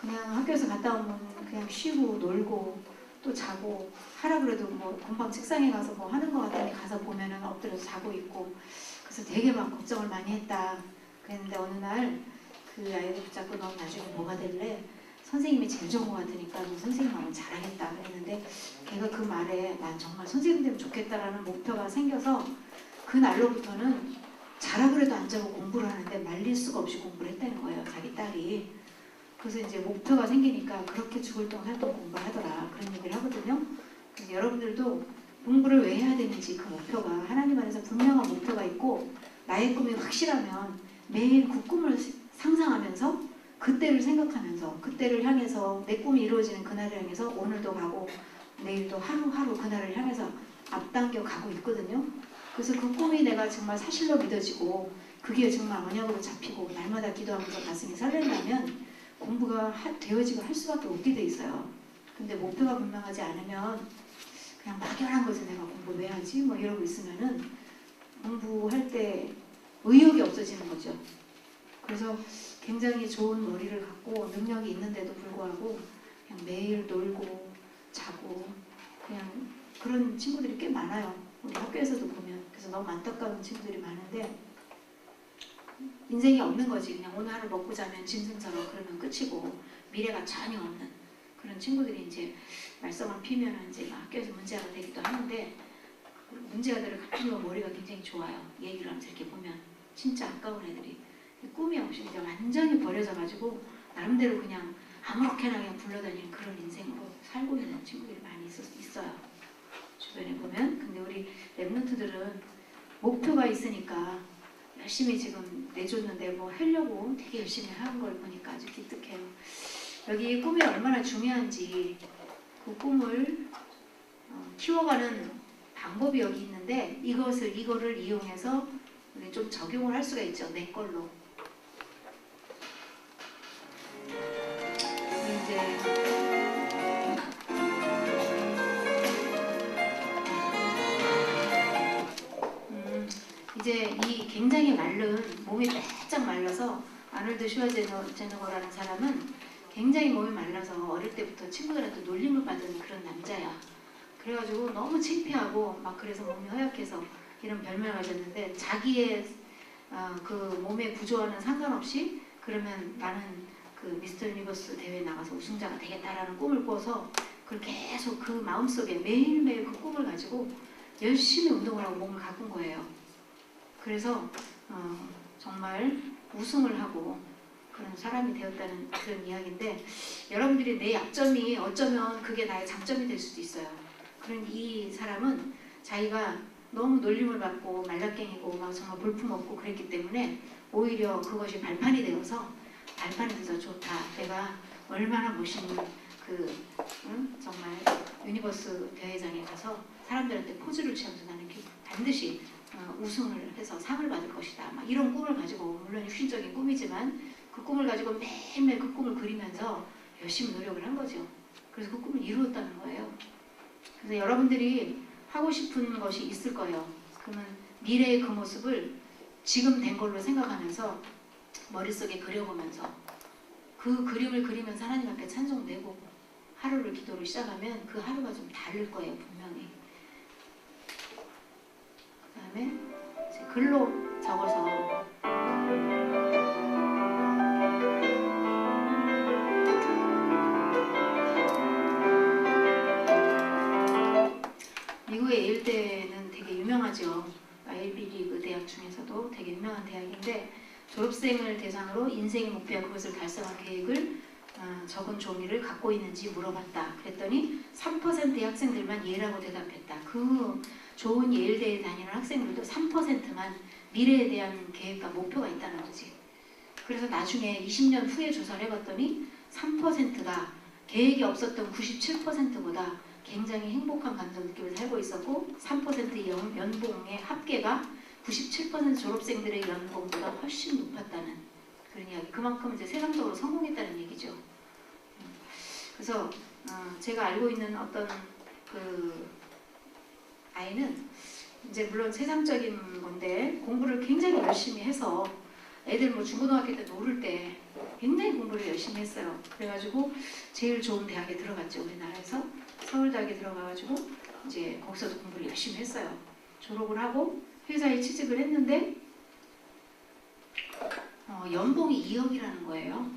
그냥 학교에서 갔다 오면 그냥 쉬고 놀고 또 자고, 하라 그래도 뭐 금방 책상에 가서 뭐 하는 거 같더니 가서 보면은 엎드려서 자고 있고, 그래서 되게 막 걱정을 많이 했다. 그랬는데 어느 날 그 아이를 붙잡고 너 나중에 뭐가 될래? 선생님이 제일 좋은 거 같으니까 너 선생님 하면 잘하겠다 그랬는데, 걔가 그 말에 난 정말 선생님 되면 좋겠다라는 목표가 생겨서 그 날로부터는 자라 그래도 안 자고 공부를 하는데 말릴 수가 없이 공부를 했다는 거예요, 자기 딸이. 그래서 이제 목표가 생기니까 그렇게 죽을 똥 살 똥 공부를 하더라, 그런 얘기를 하거든요. 그래서 여러분들도 공부를 왜 해야 되는지, 그 목표가 하나님 안에서 분명한 목표가 있고 나의 꿈이 확실하면 매일 그 꿈을 상상하면서 그때를 생각하면서 그때를 향해서 내 꿈이 이루어지는 그날을 향해서 오늘도 가고 내일도 하루하루 그날을 향해서 앞당겨 가고 있거든요. 그래서 그 꿈이 내가 정말 사실로 믿어지고 그게 정말 언약으로 잡히고 날마다 기도하면서 가슴이 설렌다면 공부가 되어지고 할 수밖에 없게 돼 있어요. 근데 목표가 분명하지 않으면 그냥 막연한 거지, 내가 공부 왜 하지? 뭐 이러고 있으면은 공부할 때 의욕이 없어지는 거죠. 그래서 굉장히 좋은 머리를 갖고 능력이 있는데도 불구하고 그냥 매일 놀고 자고 그냥 그런 친구들이 꽤 많아요. 우리 학교에서도 보면. 그래서 너무 안타까운 친구들이 많은데, 인생이 없는 거지. 그냥 오늘 하루 먹고 자면 짐승처럼 그러면 끝이고 미래가 전혀 없는 그런 친구들이 이제 말썽을 피면 이제 학교에서 문제가 되기도 하는데, 문제아들을 가르치면 머리가 굉장히 좋아요. 얘기를 하면서 이렇게 보면 진짜 아까운 애들이 꿈이 없이 이제 완전히 버려져가지고 나름대로 그냥 아무렇게나 그냥 굴러다니는 그런 인생으로 살고 있는 친구들이 많이 있어요. 주변에 보면. 근데 우리 랩런트들은 목표가 있으니까 열심히 지금 내줬는데 뭐 하려고 되게 열심히 하는 걸 보니까 아주 기특해요. 여기 꿈이 얼마나 중요한지, 그 꿈을 키워가는 방법이 여기 있는데 이거를 이용해서 우리 좀 적용을 할 수가 있죠. 내 걸로. 이제 이 굉장히 마른 몸이 바짝 말라서, 아놀드 슈왈제네거라는 사람은 굉장히 몸이 말라서 어릴 때부터 친구들한테 놀림을 받은 그런 남자야. 그래가지고 너무 창피하고 막 그래서 몸이 허약해서 이런 별명을 가졌는데, 자기의 그 몸의 구조와는 상관없이 그러면 나는 그 미스터 유니버스 대회에 나가서 우승자가 되겠다라는 꿈을 꿔서 그걸 계속 그 마음속에 매일매일 그 꿈을 가지고 열심히 운동을 하고 몸을 가꾼 거예요. 그래서 정말 우승을 하고 그런 사람이 되었다는 그런 이야기인데, 여러분들이 내 약점이 어쩌면 그게 나의 장점이 될 수도 있어요. 그런 이 사람은 자기가 너무 놀림을 받고 말라깽이고 막 정말 볼품없고 그랬기 때문에 오히려 그것이 발판이 되어서, 발판이 돼서 좋다. 내가 얼마나 멋있는 정말 유니버스 대회장에 가서 사람들한테 포즈를 취하면서 나는 반드시 우승을 해서 상을 받을 것이다. 막 이런 꿈을 가지고, 물론 휘적인 꿈이지만 그 꿈을 가지고 매일매일 그 꿈을 그리면서 열심히 노력을 한 거죠. 그래서 그 꿈을 이루었다는 거예요. 그래서 여러분들이 하고 싶은 것이 있을 거예요. 그러면 미래의 그 모습을 지금 된 걸로 생각하면서 머릿속에 그려보면서 그 그림을 그리면서 하나님 앞에 찬송되고 하루를 기도로 시작하면 그 하루가 좀 다를 거예요, 분명히. 그 다음에 글로 적어서 미국의 예일대는 되게 유명하죠. 아이비 리그 대학 중에서도 되게 유명한 대학인데, 졸업생을 대상으로 인생의 목표와 그것을 달성할 계획을 적은 종이를 갖고 있는지 물어봤다. 그랬더니 3%의 학생들만 예라고 대답했다. 그 좋은 예일대에 다니는 학생들도 3%만 미래에 대한 계획과 목표가 있다는 거지. 그래서 나중에 20년 후에 조사를 해봤더니 3%가 계획이 없었던 97%보다 굉장히 행복한 감정 느낌을 살고 있었고, 3%의 연봉의 합계가 97% 졸업생들의 연봉보다 훨씬 높았다는 그런 이야기. 그만큼 이제 세상적으로 성공했다는 얘기죠. 그래서 제가 알고 있는 어떤 그 아이는 이제 물론 세상적인 건데 공부를 굉장히 열심히 해서 애들 뭐 중고등학교 때 놀을 때 굉장히 공부를 열심히 했어요. 그래가지고 제일 좋은 대학에 들어갔죠. 우리나라에서 서울대학에 들어가가지고 이제 거기서도 공부를 열심히 했어요. 졸업을 하고 회사에 취직을 했는데 연봉이 2억이라는 거예요.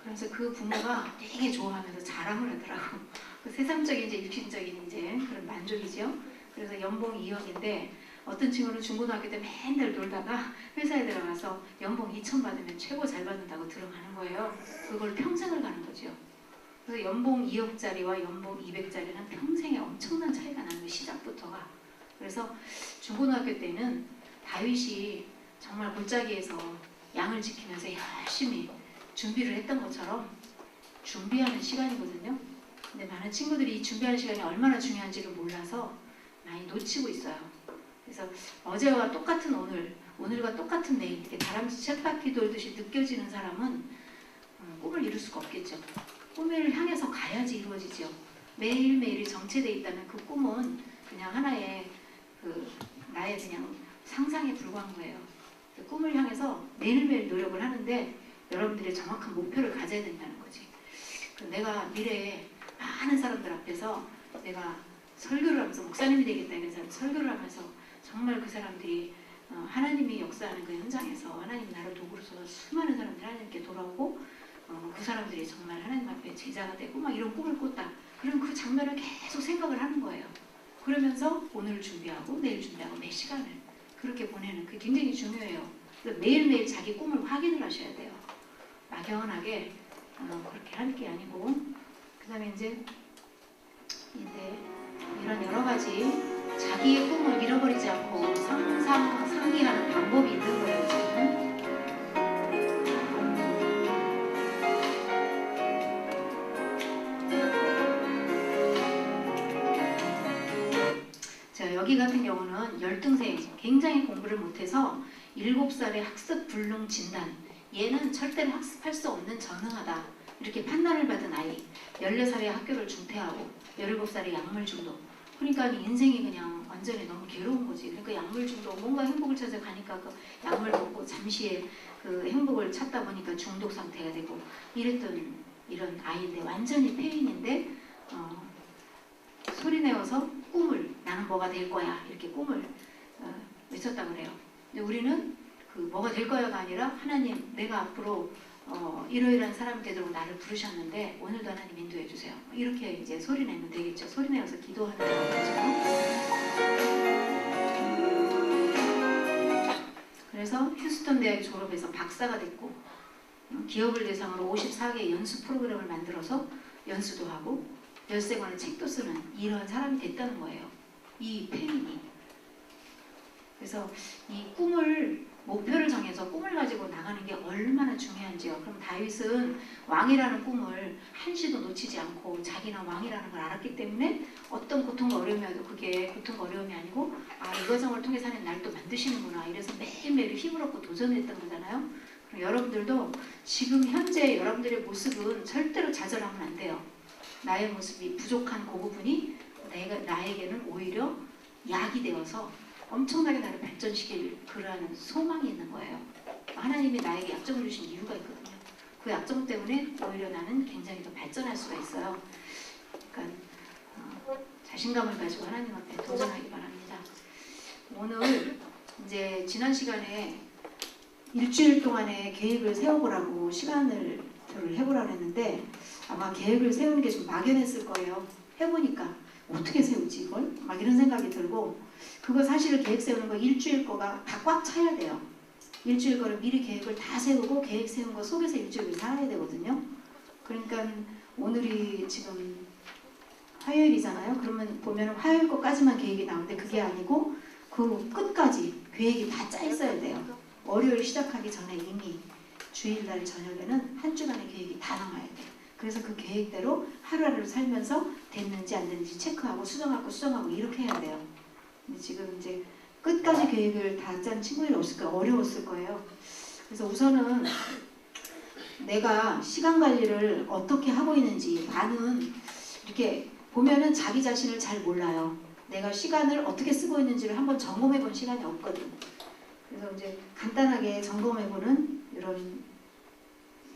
그래서 그 부모가 되게 좋아하면서 자랑을 하더라고. 그 세상적인 이제 일品적인 이제 그런 만족이죠. 그래서 연봉 2억인데 어떤 친구는 중고등학교 때 맨날 놀다가 회사에 들어가서 연봉 2천 받으면 최고 잘 받는다고 들어가는 거예요. 그걸 평생을 가는 거죠. 그래서 연봉 2억짜리와 연봉 200짜리는 평생에 엄청난 차이가 나는 거예요. 시작부터가. 그래서 중고등학교 때는 다윗이 정말 골짜기에서 양을 지키면서 열심히 준비를 했던 것처럼 준비하는 시간이거든요. 근데 많은 친구들이 이 준비하는 시간이 얼마나 중요한지를 몰라서 많이 놓치고 있어요. 그래서 어제와 똑같은 오늘, 오늘과 똑같은 내일, 이렇게 다람쥐 쳇바퀴 돌듯이 느껴지는 사람은 꿈을 이룰 수가 없겠죠. 꿈을 향해서 가야지 이루어지죠. 매일매일이 정체되어 있다면 그 꿈은 그냥 하나의 나의 그냥 상상에 불과한 거예요. 그 꿈을 향해서 매일매일 노력을 하는데 여러분들이 정확한 목표를 가져야 된다는 거지. 내가 미래에 많은 사람들 앞에서 내가 설교를 하면서 목사님이 되겠다 이런 사람 설교를 하면서 정말 그 사람들이 하나님이 역사하는 그 현장에서 하나님 나를 도구로 써서 수많은 사람들이 하나님께 돌아오고 그 사람들이 정말 하나님 앞에 제자가 되고 막 이런 꿈을 꿨다. 그럼 그 장면을 계속 생각을 하는 거예요. 그러면서 오늘 준비하고 내일 준비하고 매 시간을 그렇게 보내는 그게 굉장히 중요해요. 매일매일 자기 꿈을 확인을 하셔야 돼요. 막연하게 그렇게 할 게 아니고 그 다음에 이제 이런 여러 가지 자기의 꿈을 잃어버리지 않고 상기하는 방법이 있는 거예요. 지금. 자, 여기 같은 경우는 열등생 굉장히 공부를 못해서 7살의 학습 불능 진단 얘는 절대로 학습할 수 없는 전능하다 이렇게 판단을 받은 아이 14살에 학교를 중퇴하고 17살에 약물 중독 그러니까 인생이 그냥 완전히 너무 괴로운 거지. 그러니까 약물 중독 뭔가 행복을 찾아 가니까 그 약물 먹고 잠시의 그 행복을 찾다 보니까 중독 상태가 되고 이랬던 이런 아이인데 완전히 폐인인데 소리내어서 꿈을 나는 뭐가 될 거야 이렇게 꿈을 외쳤다고 그래요. 근데 우리는 그 뭐가 될 거야가 아니라 하나님 내가 앞으로 이러이러한 사람이 되도록 나를 부르셨는데 오늘도 하나님 인도해 주세요. 이렇게 이제 소리내면 되겠죠. 소리내어서 기도하는 거죠. 그래서 휴스턴 대학 졸업해서 박사가 됐고 기업을 대상으로 54개 연수 프로그램을 만들어서 연수도 하고 13권의 책도 쓰는 이런 사람이 됐다는 거예요. 이 폐인이. 그래서 이 꿈을 목표를 정해서 꿈을 가지고 나가는 게 얼마나 중요한지요. 그럼 다윗은 왕이라는 꿈을 한시도 놓치지 않고 자기는 왕이라는 걸 알았기 때문에 어떤 고통과 어려움이 와도 그게 고통과 어려움이 아니고 이 과정을 통해서 하나님 날 또 만드시는구나 이래서 매일매일 힘을 얻고 도전했던 거잖아요. 그럼 여러분들도 지금 현재 여러분들의 모습은 절대로 좌절하면 안 돼요. 나의 모습이 부족한 그 부분이 나에게는 오히려 약이 되어서 엄청나게 나를 발전시킬 그러한 소망이 있는 거예요. 하나님이 나에게 약점을 주신 이유가 있거든요. 그 약점 때문에 오히려 나는 굉장히 더 발전할 수가 있어요. 그러니까 자신감을 가지고 하나님 앞에 도전하기 바랍니다. 오늘 이제 지난 시간에 일주일 동안의 계획을 세워보라고 시간을 해보라고 했는데 아마 계획을 세우는 게 좀 막연했을 거예요. 해보니까 어떻게 세우지 이걸? 막 이런 생각이 들고 그거 사실 계획 세우는 거 일주일 거가 다 꽉 차야 돼요. 일주일 거를 미리 계획을 다 세우고 계획 세운 거 속에서 일주일을 살아야 되거든요. 그러니까 오늘이 지금 화요일이잖아요. 그러면 보면 화요일 거까지만 계획이 나오는데 그게 아니고 그 끝까지 계획이 다 짜 있어야 돼요. 월요일 시작하기 전에 이미 주일날 저녁에는 한 주간의 계획이 다 나와야 돼요. 그래서 그 계획대로 하루하루 살면서 됐는지 안 됐는지 체크하고 수정하고 이렇게 해야 돼요. 근데 지금 이제 끝까지 계획을 다 짠 친구들이 없을 거예요. 어려웠을 거예요. 그래서 우선은 내가 시간 관리를 어떻게 하고 있는지 많은 이렇게 보면은 자기 자신을 잘 몰라요. 내가 시간을 어떻게 쓰고 있는지를 한번 점검해 본 시간이 없거든. 그래서 이제 간단하게 점검해보는 이런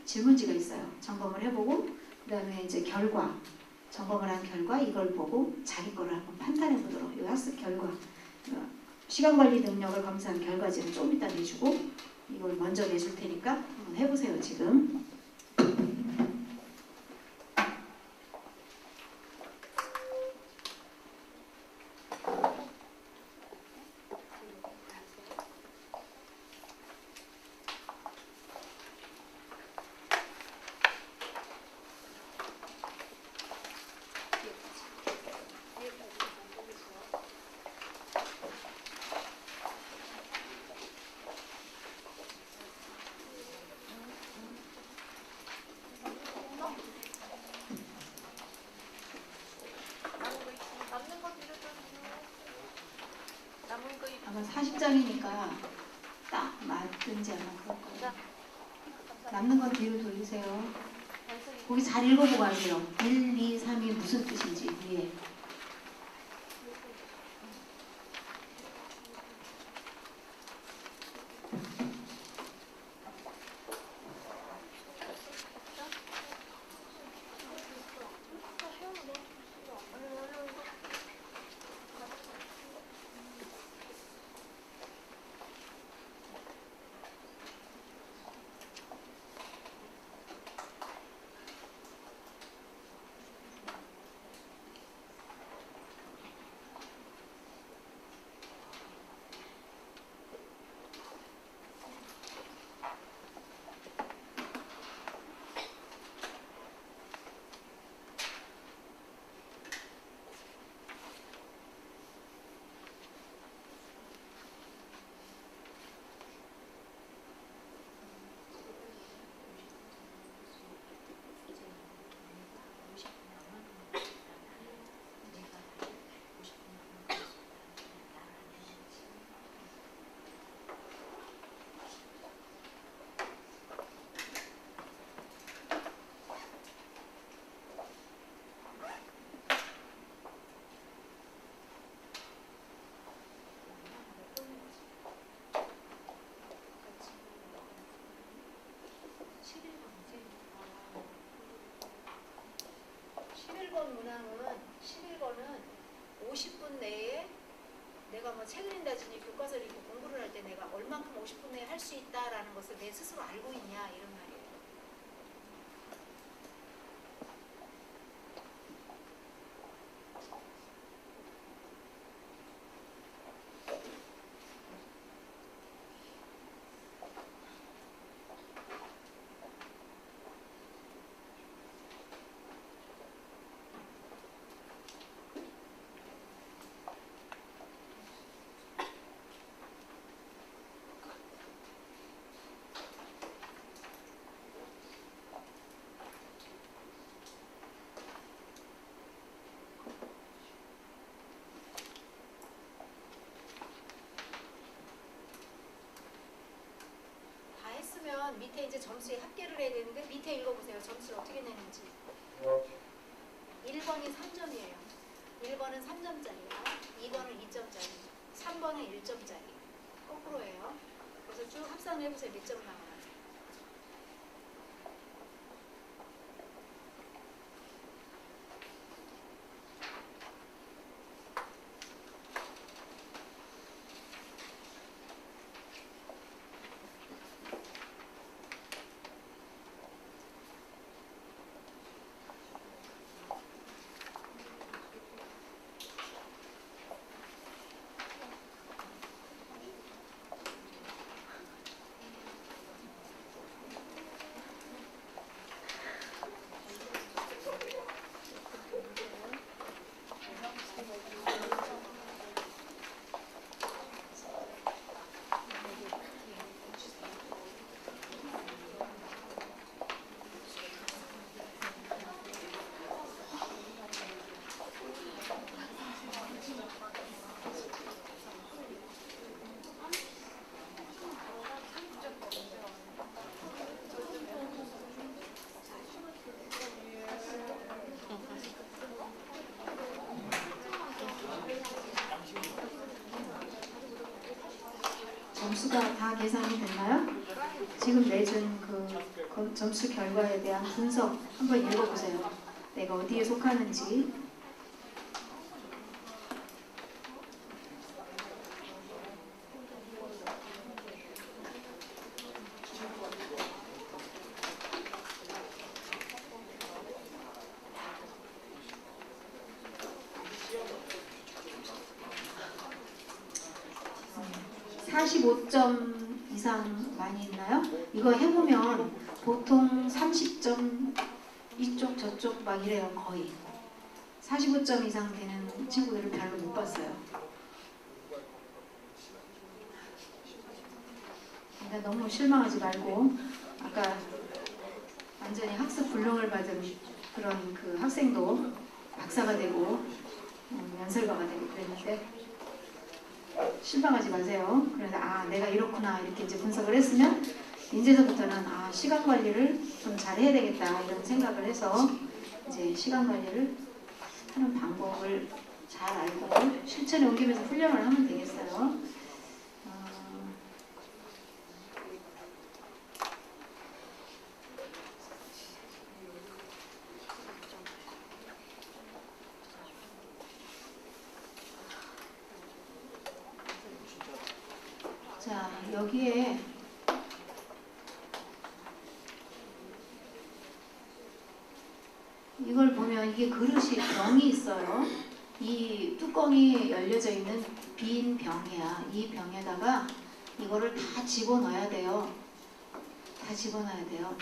질문지가 있어요. 점검을 해보고 그다음에 이제 결과, 점검을 한 결과 이걸 보고 자기 거를 한번 판단해보도록 이 학습 결과, 시간관리 능력을 검사한 결과지는 좀 이따 내주고 이걸 먼저 내줄 테니까 한번 해보세요. 지금. 아마 40장이니까 딱 맞든지 아마 그럴 거예요. 남는 건 뒤로 돌리세요. 거기 잘 읽어보고 하세요. 1, 2, 3이 무슨 뜻인지 위에. 문항은 11번은 50분 내에 내가 뭐 책을 읽는다든지 교과서를 읽고 공부를 할 때 내가 얼만큼 50분 내에 할 수 있다라는 것을 내 스스로 알고 있냐 이런 말이에요. 밑에 이제 점수에 합계를 해야 되는데 밑에 읽어보세요. 점수를 어떻게 내는지. 1번이 3점이에요. 1번은 3점짜리예요. 2번은 2점짜리. 3번은 1점짜리. 거꾸로예요. 그래서 쭉 합산을 해보세요. 몇 점 나와요. 점수가 다 계산이 됐나요? 지금 내준 그 점수 결과에 대한 분석 한번 읽어보세요. 내가 어디에 속하는지. 음, 45점 이상 많이 있나요? 이거 해보면 보통 30점 이쪽 저쪽 막 이래요. 거의 45점 이상 되는 친구들을 별로 못 봤어요. 그러니까 너무 실망하지 말고, 아까 완전히 학습 불능을 받은 그런 그 학생도 박사가 되고 연설가가 되고 그랬는데 실망하지 마세요. 그래서 내가 이렇구나 이렇게 이제 분석을 했으면 이제서부터는 시간 관리를 좀 잘 해야 되겠다 이런 생각을 해서 이제 시간 관리를 하는 방법을 잘 알고 실천에 옮기면서 훈련을 하면 되겠어요. 자, 여기에 이걸 보면 이게 그릇이 병이 있어요. 이 뚜껑이 열려져 있는 빈 병이야. 이 병에다가 이거를 다 집어넣어야 돼요. 다 집어넣어야 돼요.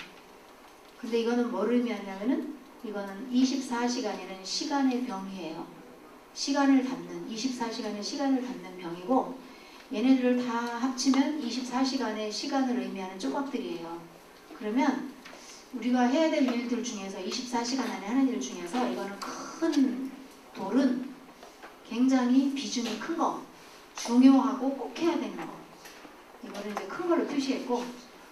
근데 이거는 뭘 의미하냐면은 이거는 24시간이라는 시간의 병이에요. 시간을 담는 24시간의 시간을 담는 병이고 얘네들을 다 합치면 24시간의 시간을 의미하는 조각들이에요. 그러면 우리가 해야 될 일들 중에서 24시간 안에 하는 일 중에서 이거는 큰 돌은 굉장히 비중이 큰 거, 중요하고 꼭 해야 되는 거. 이거를 이제 큰 걸로 표시했고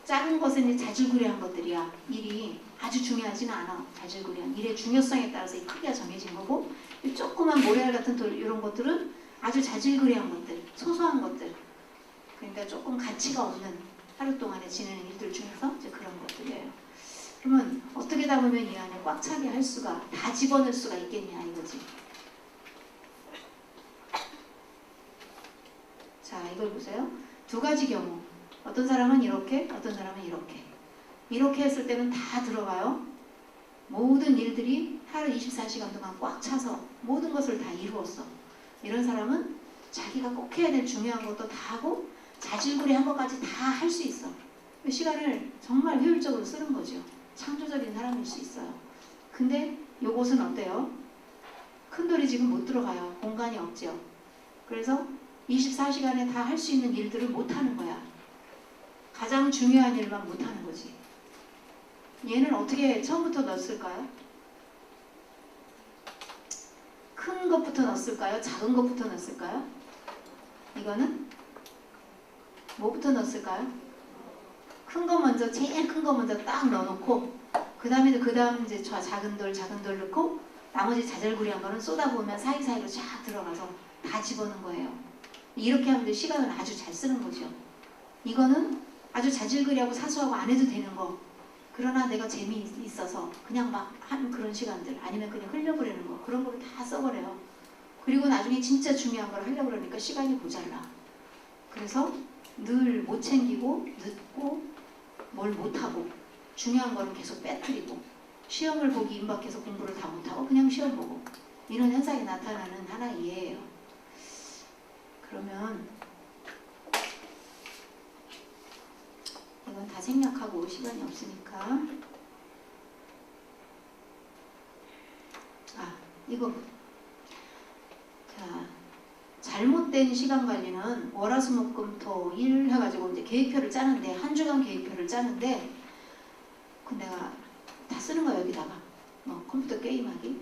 작은 것은 이제 자질구레한 것들이야. 일이 아주 중요하지는 않아. 자질구레한 일의 중요성에 따라서 이 크기가 정해진 거고 이 조그만 모래알 같은 돌 이런 것들은 아주 자질구레한 것들, 소소한 것들. 그러니까 조금 가치가 없는 하루 동안에 지내는 일들 중에서 이제 그런 것들이에요. 그러면 어떻게 담으면 이 안에 꽉 차게 할 수가, 다 집어넣을 수가 있겠냐 이거지. 자, 이걸 보세요. 두 가지 경우. 어떤 사람은 이렇게, 어떤 사람은 이렇게. 이렇게 했을 때는 다 들어가요. 모든 일들이 하루 24시간 동안 꽉 차서 모든 것을 다 이루었어. 이런 사람은 자기가 꼭 해야 될 중요한 것도 다 하고 자질구레한 것까지 다 할 수 있어. 시간을 정말 효율적으로 쓰는 거죠. 창조적인 사람일 수 있어요. 근데 요것은 어때요? 큰 돌이 지금 못 들어가요. 공간이 없죠. 그래서 24시간에 다 할 수 있는 일들을 못 하는 거야. 가장 중요한 일만 못 하는 거지. 얘는 어떻게 처음부터 넣었을까요? 큰 것부터 넣었을까요? 작은 것부터 넣었을까요? 이거는 뭐부터 넣었을까요? 큰 거 먼저, 제일 큰 거 먼저 딱 넣어놓고 그 다음 이제 작은 돌 넣고 나머지 자잘구리한 거는 쏟아부으면 사이사이로 쫙 들어가서 다 집어넣은 거예요. 이렇게 하면 시간을 아주 잘 쓰는 거죠. 이거는 아주 자질구레하고 사소하고 안 해도 되는 거. 그러나 내가 재미있어서 그냥 막 하는 그런 시간들 아니면 그냥 흘려보내는 거 그런 거를 다 써버려요. 그리고 나중에 진짜 중요한 걸 하려고 그러니까 시간이 모자라. 그래서 늘 못 챙기고 늦고 뭘 못하고 중요한 거는 계속 빼뜨리고 시험을 보기 임박해서 공부를 다 못하고 그냥 시험 보고 이런 현상이 나타나는 하나의 예예요. 그러면 이건 다 생략하고 시간이 없으니까 이거 자 잘못된 시간 관리는 월화수목금토일 해가지고 이제 계획표를 짜는데 한 주간 계획표를 짜는데 그 내가 다 쓰는 거야 여기다가 뭐 컴퓨터 게임하기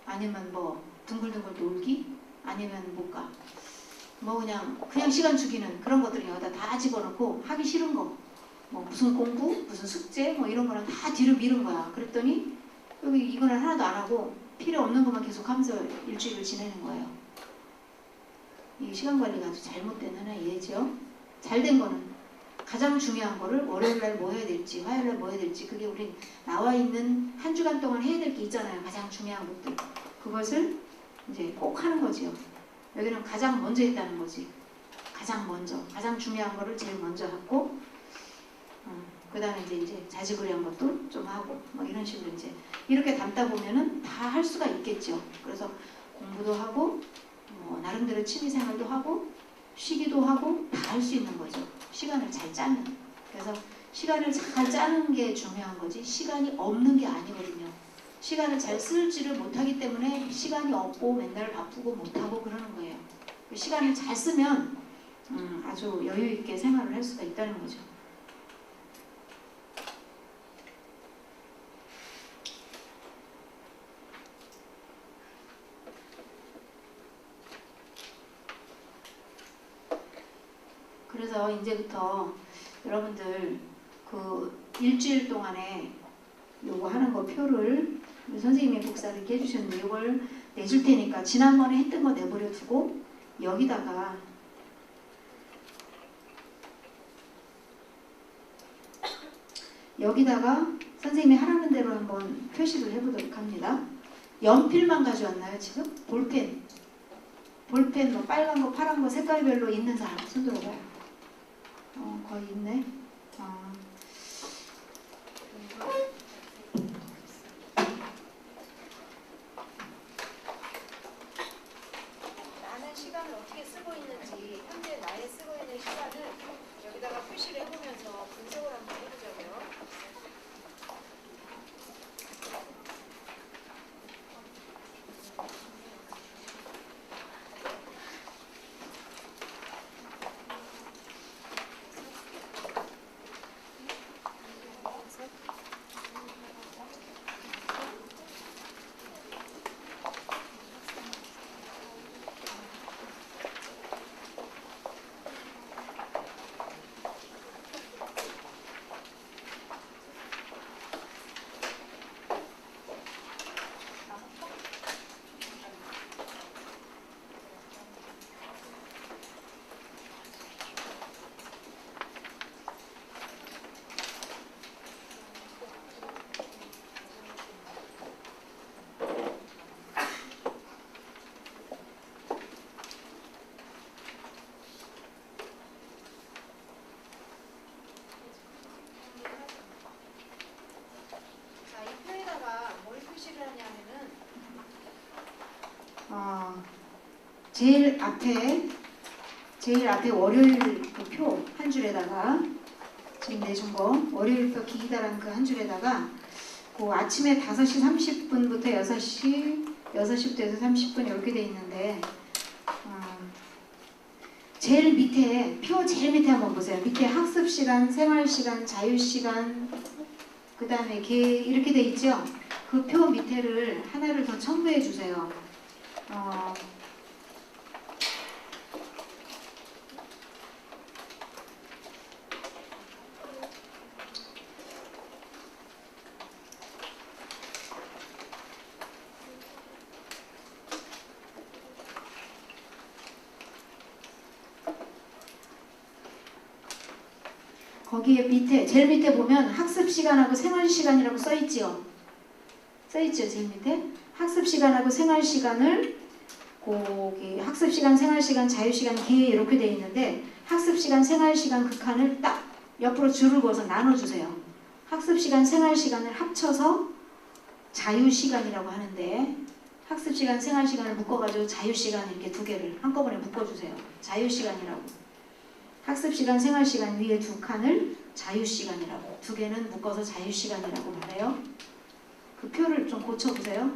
아니면 뭐 둥글둥글 놀기 아니면 뭐가 뭐 그냥 시간 죽이는 그런 것들을 여기다 다 집어넣고 하기 싫은 거 뭐 무슨 공부 무슨 숙제 뭐 이런 거는 다 뒤로 미룬 거야. 그랬더니 여기 이거는 하나도 안 하고 필요 없는 것만 계속 하면서 일주일을 지내는 거예요. 이 시간 관리가 아주 잘못된 하나의 예죠. 잘 된 거는 가장 중요한 거를 월요일 날 뭐 해야 될지 화요일 날 뭐 해야 될지 그게 우리 나와 있는 한 주간 동안 해야 될 게 있잖아요. 가장 중요한 것들. 그것을 이제 꼭 하는 거지요. 여기는 가장 먼저 했다는 거지. 가장 먼저. 가장 중요한 거를 제일 먼저 하고 그 다음에 이제 자지구레한 것도 좀 하고 뭐 이런 식으로 이제 이렇게 담다 보면은 다 할 수가 있겠죠. 그래서 공부도 하고 나름대로 취미생활도 하고 쉬기도 하고 다 할 수 있는 거죠. 시간을 잘 짜면. 그래서 시간을 잘 짜는 게 중요한 거지 시간이 없는 게 아니거든요. 시간을 잘 쓸지를 못하기 때문에 시간이 없고 맨날 바쁘고 못하고 그러는 거예요. 시간을 잘 쓰면 아주 여유 있게 생활을 할 수가 있다는 거죠. 그래서 이제부터 여러분들 그 일주일 동안에 요거 하는 거 표를 우리 선생님이 복사를 이렇게 해주셨는데 이걸 내줄 테니까 지난번에 했던 거 내버려 두고 여기다가 선생님이 하라는 대로 한번 표시를 해보도록 합니다. 연필만 가져왔나요 지금? 볼펜 뭐 빨간 거 파란 거 색깔별로 있는 사람 손 들어봐요. 거의 있네. 나는 시간을 어떻게 쓰고 있는지 현재 나의 쓰고 있는 시간을 여기다가 표시를 해보면서 분석을 한번 해보자고요. 제일 앞에 월요일 그 표 한 줄에다가 지금 내준 거 월요일표 기기다란 그 한 줄에다가 그 아침에 5시 30분부터 6시부터 6시 30분 이렇게 돼 있는데 제일 밑에 표 제일 밑에 한번 보세요. 밑에 학습 시간, 생활 시간, 자유 시간 그 다음에 이렇게 돼 있죠. 그 표 밑에를 하나를 더 첨부해 주세요. 거기에 밑에 제일 밑에 보면 학습 시간하고 생활 시간이라고 써 있지요. 제일 밑에 학습 시간하고 생활 시간을 거기 학습 시간, 생활 시간, 자유 시간 기회 이렇게 돼 있는데 학습 시간, 생활 시간 그 칸을 딱 옆으로 줄을 그어서 나눠 주세요. 학습 시간, 생활 시간을 합쳐서 자유 시간이라고 하는데 학습 시간, 생활 시간을 묶어 가지고 자유 시간 이렇게 두 개를 한꺼번에 묶어 주세요. 자유 시간이라고. 학습시간, 생활시간 위에 두 칸을 자유시간이라고 두 개는 묶어서 자유시간이라고 말해요. 그 표를 좀 고쳐보세요.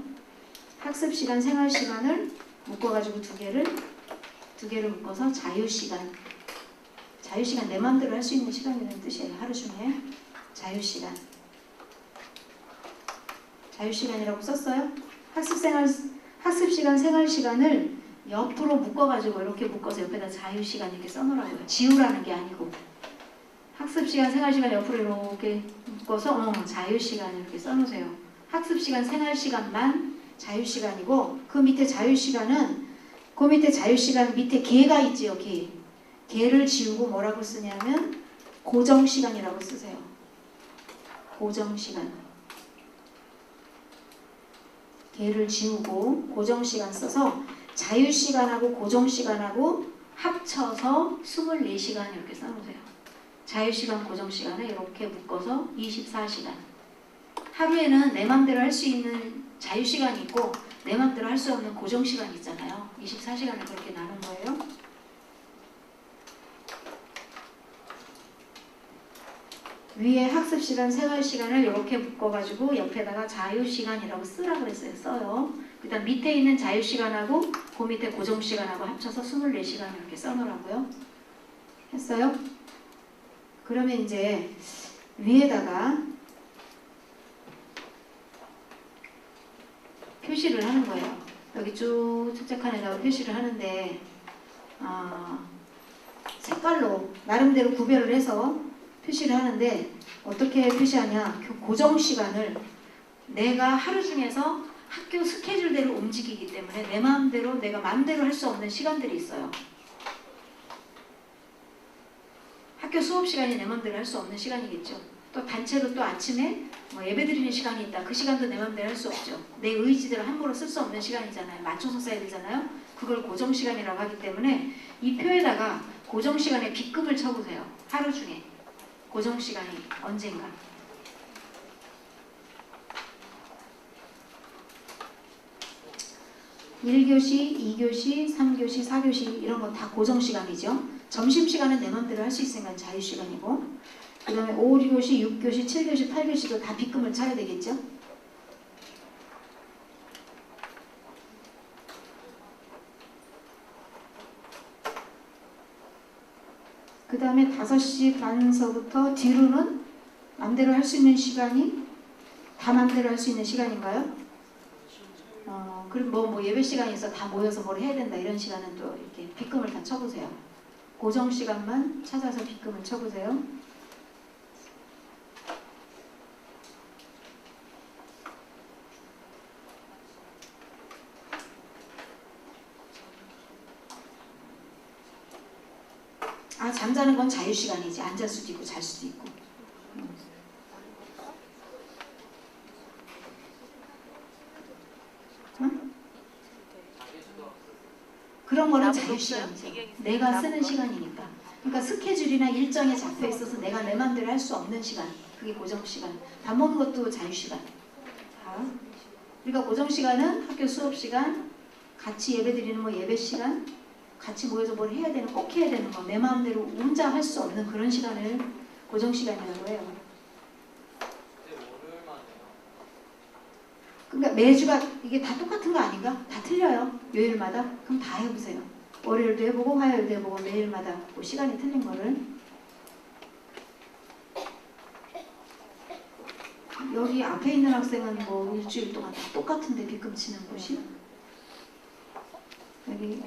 학습시간, 생활시간을 묶어가지고 두 개를 묶어서 자유시간. 자유시간 내 맘대로 할 수 있는 시간이라는 뜻이에요. 하루 중에 자유시간. 자유시간이라고 썼어요. 학습시간, 생활시간을 옆으로 묶어가지고 이렇게 묶어서 옆에다 자유시간 이렇게 써놓으라고요. 지우라는 게 아니고 학습시간, 생활시간 옆으로 이렇게 묶어서 자유시간 이렇게 써놓으세요. 학습시간, 생활시간만 자유시간이고 그 밑에 자유시간은 그 밑에 자유시간 밑에 개가 있지요. 개를 지우고 뭐라고 쓰냐면 고정시간이라고 쓰세요. 고정시간. 개를 지우고 고정시간 써서 자유시간하고 고정시간하고 합쳐서 24시간 이렇게 써놓으세요. 자유시간, 고정시간에 이렇게 묶어서 24시간. 하루에는 내 맘대로 할 수 있는 자유시간이 있고 내 맘대로 할 수 없는 고정시간이 있잖아요. 24시간을 그렇게 나눈 거예요. 위에 학습시간, 생활시간을 이렇게 묶어가지고 옆에다가 자유시간이라고 쓰라 그랬어요. 써요. 그 다음 밑에 있는 자유시간하고 그 밑에 고정시간하고 합쳐서 24시간 이렇게 써놓으라고요. 했어요? 그러면 이제 위에다가 표시를 하는 거예요. 여기 쭉 책자칸에다가 표시를 하는데 색깔로 나름대로 구별을 해서 표시를 하는데 어떻게 표시하냐. 고정시간을 내가 하루 중에서 학교 스케줄대로 움직이기 때문에 내 마음대로 내가 마음대로 할 수 없는 시간들이 있어요. 학교 수업 시간이 내 마음대로 할 수 없는 시간이겠죠. 또 단체로 또 아침에 뭐 예배 드리는 시간이 있다. 그 시간도 내 마음대로 할 수 없죠. 내 의지대로 함부로 쓸 수 없는 시간이잖아요. 맞춰서 써야 되잖아요. 그걸 고정시간이라고 하기 때문에 이 표에다가 고정시간에 빗금을 쳐보세요. 하루 중에 고정시간이 언젠가. (1교시) (2교시) (3교시) (4교시) 이런 건 다 고정시간이죠. 점심시간은 내 맘대로 할 수 있으니까 자유시간이고, 그 다음에 5교시, 6교시, 7교시, 8교시도 다 빗금을 쳐야 되겠죠. 그 다음에 5시 반서부터 뒤로는 맘대로 할 수 있는 시간이 다 맘대로 할 수 있는 시간인가요? 그리고 뭐 예배 시간이 있어 다 모여서 뭘 해야 된다 이런 시간은 또 이렇게 빗금을 다 쳐보세요. 고정 시간만 찾아서 빗금을 쳐보세요. 잠자는 건 자유시간이지. 앉을 수도 있고 잘 수도 있고. 응? 그런 거는 자유시간이죠. 내가 쓰는 시간이니까. 그러니까 스케줄이나 일정에 잡혀 있어서 내가 내 맘대로 할 수 없는 시간. 그게 고정시간. 밥 먹는 것도 자유시간. 그러니까 고정시간은 학교 수업시간, 같이 예배드리는 뭐 예배시간, 같이 모여서 뭘 해야 되는, 꼭 해야 되는 거, 내 마음대로 혼자 할 수 없는 그런 시간을 고정시간이라고 해요. 그러니까 매주가 이게 다 똑같은 거 아닌가? 다 틀려요. 요일마다. 그럼 다 해보세요. 월요일도 해보고 화요일도 해보고 매일마다 뭐 시간이 틀린 거를. 여기 앞에 있는 학생은 뭐 일주일 동안 다 똑같은데 빗금 치는 곳이? 여기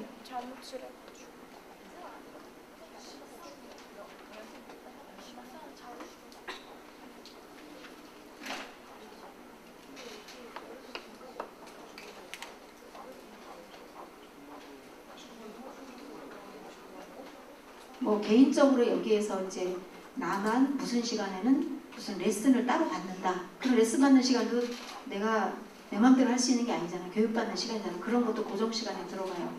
뭐 개인적으로 여기에서 이제 나만 무슨 시간에는 무슨 레슨을 따로 받는다. 그 레슨 받는 시간도 내가 내 맘대로 할 수 있는 게 아니잖아. 교육받는 시간이잖아. 그런 것도 고정 시간에 들어가요.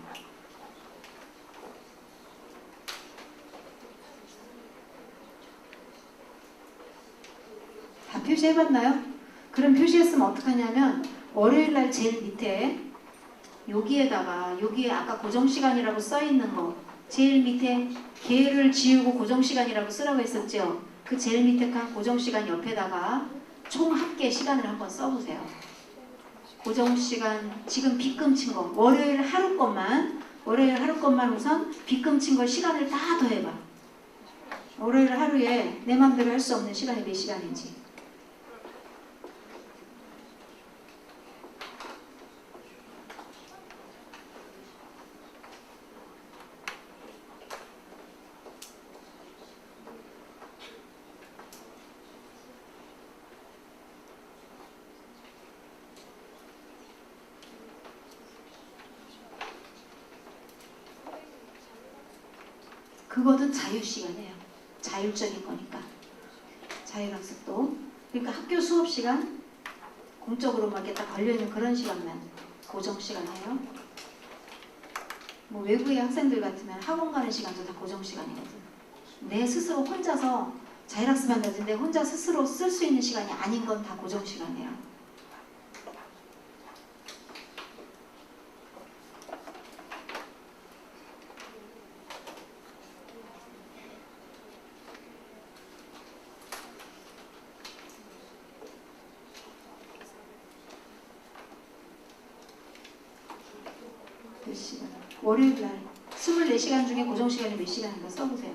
다 표시해봤나요? 그럼 표시했으면 어떡하냐면 월요일날 제일 밑에 여기에다가 여기에 아까 고정 시간이라고 써 있는 거 제일 밑에 개를 지우고 고정 시간이라고 쓰라고 했었죠. 그 제일 밑에 칸 고정 시간 옆에다가 총 합계 시간을 한번 써보세요. 고정 시간 지금 빗금 친 거 월요일 하루 것만 우선 빗금 친 거 시간을 다 더해봐. 월요일 하루에 내 맘대로 할 수 없는 시간이 몇 시간인지. 그거는 자유시간이에요. 자율적인 거니까. 자율학습도. 그러니까 학교 수업 시간 공적으로 막 이렇게 딱 걸려있는 그런 시간만 고정 시간이에요. 뭐 외국의 학생들 같으면 학원 가는 시간도 다 고정 시간이거든. 내 스스로 혼자서 자율학습한다든지 내 혼자 스스로 쓸 수 있는 시간이 아닌 건 다 고정 시간이에요. 몇 시간? 월요일날 24시간 중에 고정시간이 몇 시간인가 써보세요.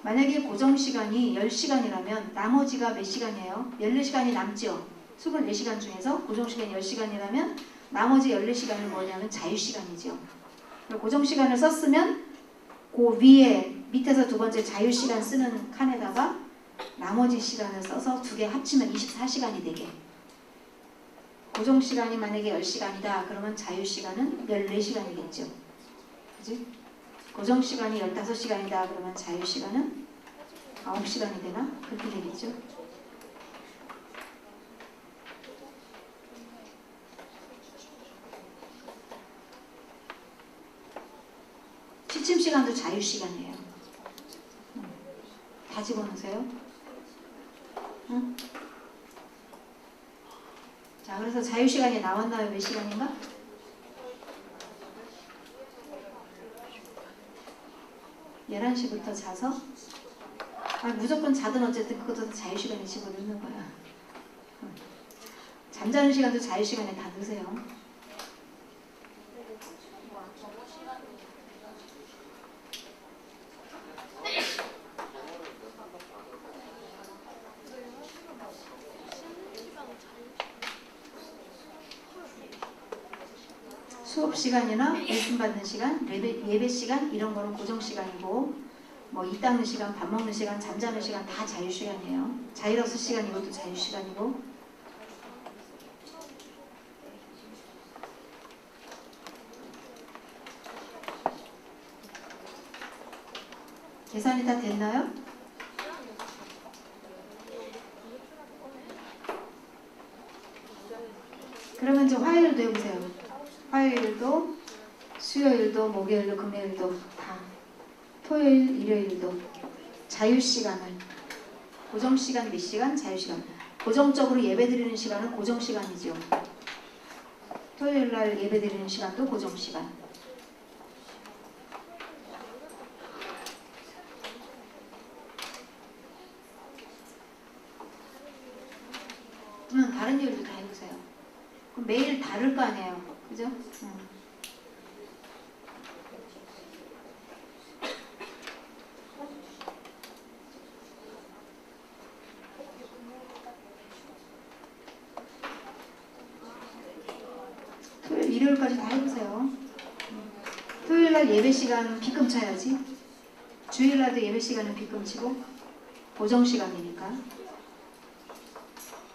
만약에 고정시간이 10시간이라면 나머지가 몇 시간이에요? 14시간이 남죠? 24시간 중에서 고정시간이 10시간이라면 나머지 14시간은 뭐냐면 자유시간이죠. 고정시간을 썼으면 그 위에 밑에서 두 번째 자유시간 쓰는 칸에다가 나머지 시간을 써서 두 개 합치면 24시간이 되게. 고정시간이 만약에 10시간이다 그러면 자유시간은 14시간이겠죠. 그지? 고정시간이 15시간이다 그러면 자유시간은 9시간이 되나? 그렇게 되겠죠. 취침시간도 자유시간이에요. 다 집어넣으세요. 응? 자, 그래서 자유시간이 나왔나요? 몇 시간인가? 11시부터 자서 무조건 자든 어쨌든 그것도 다 자유시간에 집어넣는 거야. 잠자는 시간도 자유시간에 다 넣으세요. 수업 시간이나 레슨 받는 시간, 예배 시간 이런 거는 고정 시간이고 뭐 이 닦는 시간, 밥 먹는 시간, 잠자는 시간 다 자유 시간이에요. 자율학습 시간 이것도 자유 시간이고. 계산이 다 됐나요? 그러면 이제 화요일도 해보세요. 화요일도, 수요일도, 목요일도, 금요일도 다 토요일, 일요일도 자유시간을 고정시간 몇 시간? 자유시간. 고정적으로 예배드리는 시간은 고정시간이죠. 토요일날 예배드리는 시간도 고정시간. 다른 요일도 다 해보세요. 그럼 매일 다를 거 아니에요. 그죠? 토요일, 일요일까지 다 해보세요. 토요일날 예배 시간 비금 쳐야지. 주일날도 예배 시간은 비금 치고 고정 시간이니까.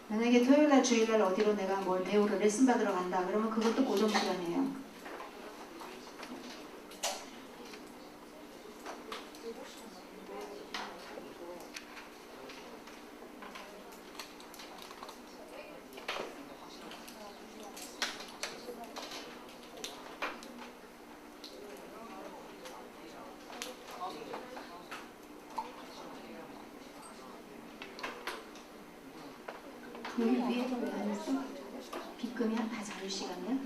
만약에 토요일날 주일날 어디로 내가 뭘 배우러 레슨 받으러 간다 그러면 그것도 고정 시간이에요. 여기 위에서 왜 안 했어? 비금이 다 자유시간이야?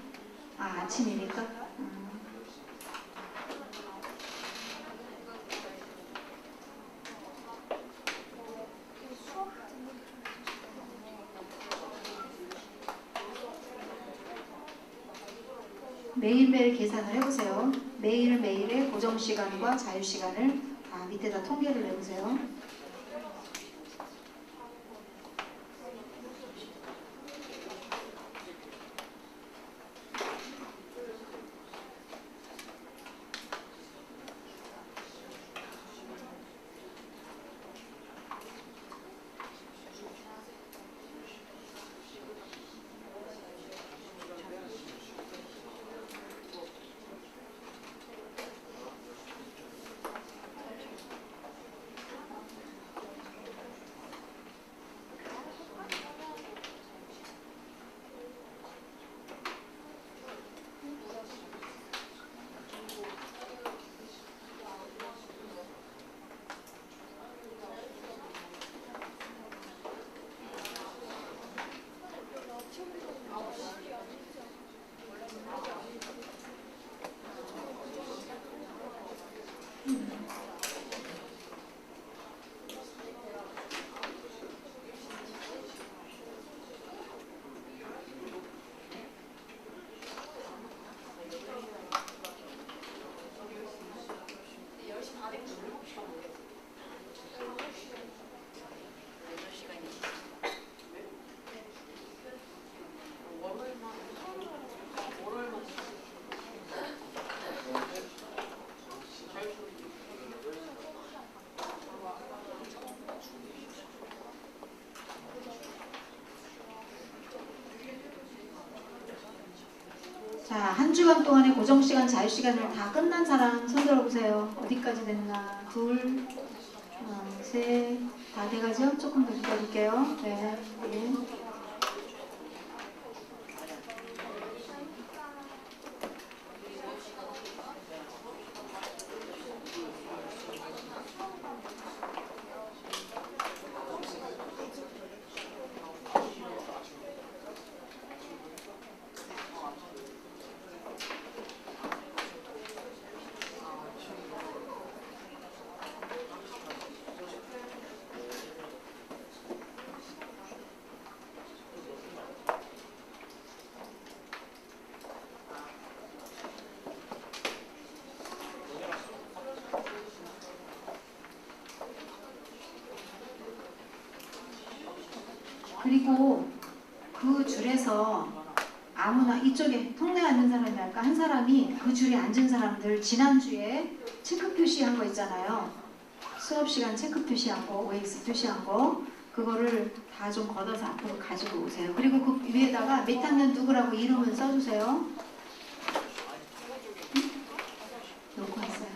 아침이니까? 매일매일 계산을 해보세요. 매일매일의 고정시간과 자유시간을 다 밑에다 통계를 내보세요. 자, 한 주간 동안의 고정시간, 자유시간을 다 끝난 사람 손 들어보세요. 어디까지 됐나? 둘, 셋, 다 돼가죠? 조금 더 기다릴게요. 네, 네. 그리고 그 줄에서 아무나 이쪽에 통로에 앉는 사람이 할까? 한 사람이 그 줄에 앉은 사람들 지난주에 체크 표시한 거 있잖아요. 수업시간 체크 표시한 거, OX 표시한 거 그거를 다 좀 걷어서 앞으로 가지고 오세요. 그리고 그 위에다가 몇 학년 누구라고 이름을 써주세요. 응? 놓고 있어요.